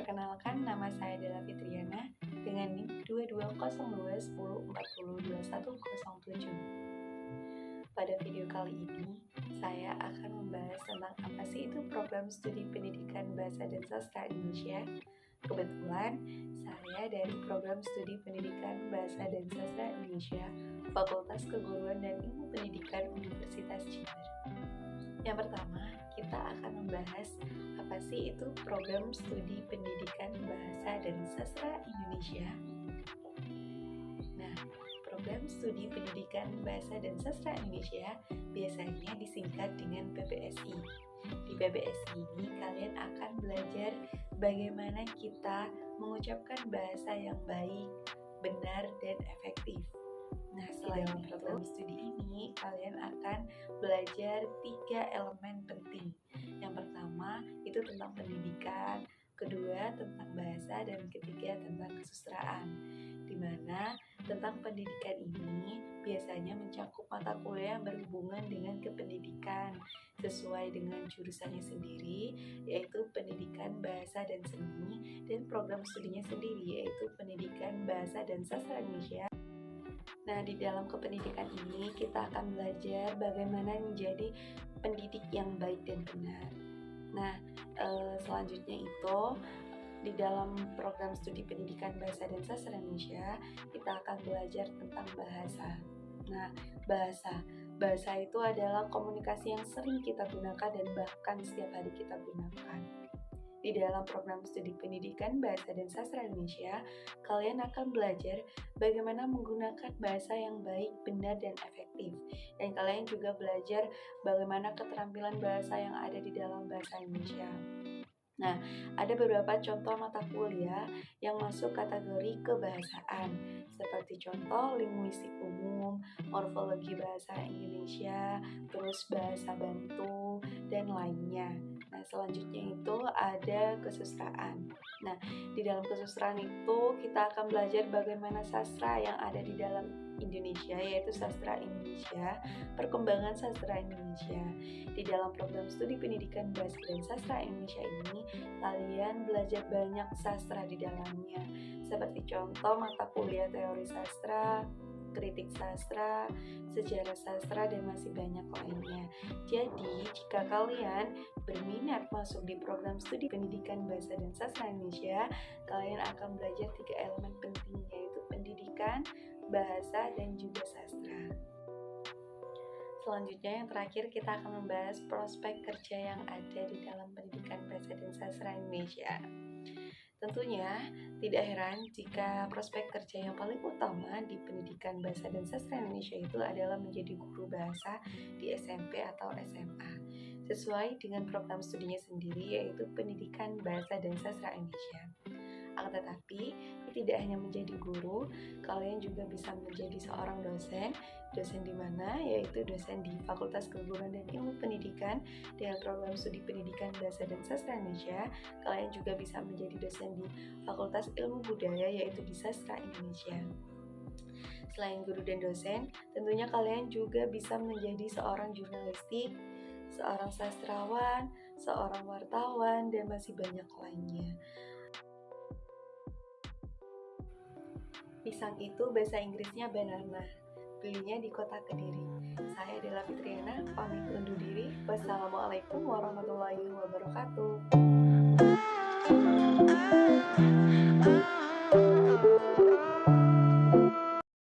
Perkenalkan, nama saya Della Fitriana dengan NIM 220210402107. Pada video kali ini, saya akan membahas tentang apa sih itu program studi pendidikan bahasa dan sastra Indonesia. Kebetulan, saya dari program studi pendidikan bahasa dan sastra Indonesia, Fakultas Keguruan dan Ilmu Pendidikan Universitas Jember. Yang pertama, kita akan membahas apa sih itu program studi pendidikan bahasa dan sastra Indonesia. Nah, program studi pendidikan bahasa dan sastra Indonesia biasanya disingkat dengan PBSI. Di PBSI ini kalian akan belajar bagaimana kita mengucapkan bahasa yang baik, benar, dan efektif. Nah, selain program studi ini, kalian akan belajar 3 elemen penting. Yang pertama, itu tentang pendidikan, kedua tentang bahasa, dan ketiga tentang kesusastraan. Di mana tentang pendidikan ini biasanya mencakup mata kuliah yang berhubungan dengan kependidikan sesuai dengan jurusannya sendiri, yaitu pendidikan bahasa dan seni, dan program studinya sendiri, yaitu pendidikan bahasa dan sastra Indonesia. Nah, di dalam kependidikan ini kita akan belajar bagaimana menjadi pendidik yang baik dan benar. Nah, selanjutnya itu di dalam program studi pendidikan bahasa dan sastra Indonesia kita akan belajar tentang bahasa. Nah, bahasa itu adalah komunikasi yang sering kita gunakan dan bahkan setiap hari kita gunakan. Di dalam program studi pendidikan bahasa dan sastra Indonesia, kalian akan belajar bagaimana menggunakan bahasa yang baik, benar, dan efektif. Dan kalian juga belajar bagaimana keterampilan bahasa yang ada di dalam bahasa Indonesia. Nah, ada beberapa contoh mata kuliah yang masuk kategori kebahasaan, seperti contoh linguistik umum, morfologi bahasa Indonesia, terus bahasa Bantu, dan lainnya. Nah, selanjutnya itu ada kesusastraan. Nah, di dalam kesusastraan itu kita akan belajar bagaimana sastra yang ada di dalam Indonesia, yaitu sastra Indonesia, perkembangan sastra Indonesia. Di dalam program studi pendidikan bahasa dan sastra Indonesia ini, kalian belajar banyak sastra di dalamnya, seperti contoh mata kuliah teori sastra, kritik sastra, sejarah sastra, dan masih banyak lainnya. Jadi, jika kalian berminat masuk di program studi pendidikan bahasa dan sastra Indonesia, kalian akan belajar 3 elemen penting, yaitu pendidikan, bahasa, dan juga sastra. Selanjutnya yang terakhir kita akan membahas prospek kerja yang ada di dalam pendidikan bahasa dan sastra Indonesia. Tentunya tidak heran jika prospek kerja yang paling utama di pendidikan bahasa dan sastra Indonesia itu adalah menjadi guru bahasa di SMP atau SMA, sesuai dengan program studinya sendiri, yaitu pendidikan bahasa dan sastra Indonesia. Akan tetapi, tidak hanya menjadi guru, kalian juga bisa menjadi seorang dosen di mana, yaitu dosen di Fakultas Keguruan dan Ilmu Pendidikan dengan program studi pendidikan bahasa dan sastra Indonesia. Kalian juga bisa menjadi dosen di Fakultas Ilmu Budaya, yaitu di Sastra Indonesia. Selain guru dan dosen, tentunya kalian juga bisa menjadi seorang jurnalistik, seorang sastrawan, seorang wartawan, dan masih banyak lainnya. Pisang itu bahasa Inggrisnya banana. Belinya di kota Kediri. Saya Della Fitriana, pamit undur diri. Wassalamualaikum warahmatullahi wabarakatuh.